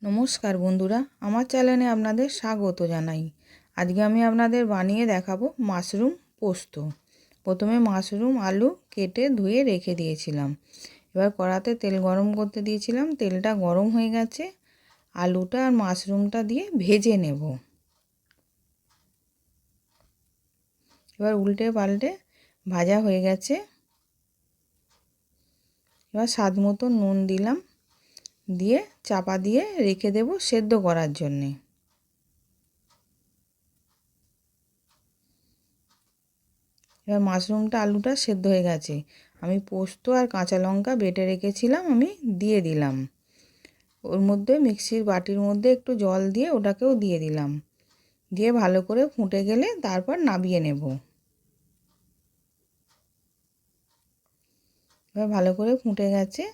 নমস্কার বন্ধুরা, আমার চ্যানেলে আপনাদের স্বাগত জানাই। আজকে আমি আপনাদের বানিয়ে দেখাবো মাশরুম পোস্ত। প্রথমে মাশরুম আলু কেটে ধুয়ে রেখে দিয়েছিলাম। এবার কড়াতে তেল গরম করতে দিয়েছিলাম, তেলটা গরম হয়ে গেছে। আলুটা আর মাশরুমটা দিয়ে ভেজে নেব। এবার উল্টে পাল্টে ভাজা হয়ে গেছে। এবার স্বাদ মতো নুন দিলাম, দিয়ে চাপা দিয়ে রেখে দেব সেদ্ধ করার জন্যে। এবার মাশরুমটা আলুটা সেদ্ধ হয়ে গেছে। আমি পোস্ত আর কাঁচা লঙ্কা বেটে রেখেছিলাম, আমি দিয়ে দিলাম। ওর মধ্যে মিক্সির বাটির মধ্যে একটু জল দিয়ে ওটাকেও দিয়ে দিলাম। দিয়ে ভালো করে ফুটে গেলে তারপর নামিয়ে নেব। এবার ভালো করে ফুটে গেছে।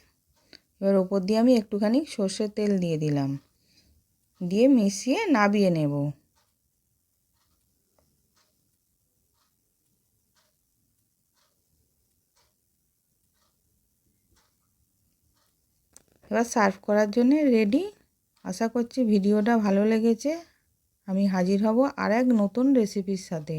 এবার ওপর দিয়ে আমি একটুখানি সর্ষের তেল দিয়ে দিলাম, দিয়ে মিশিয়ে নামিয়ে নেব। এবার সার্ভ করার জন্য রেডি। আশা করছি ভিডিওটা ভালো লেগেছে। আমি হাজির হব আর এক নতুন রেসিপির সাথে।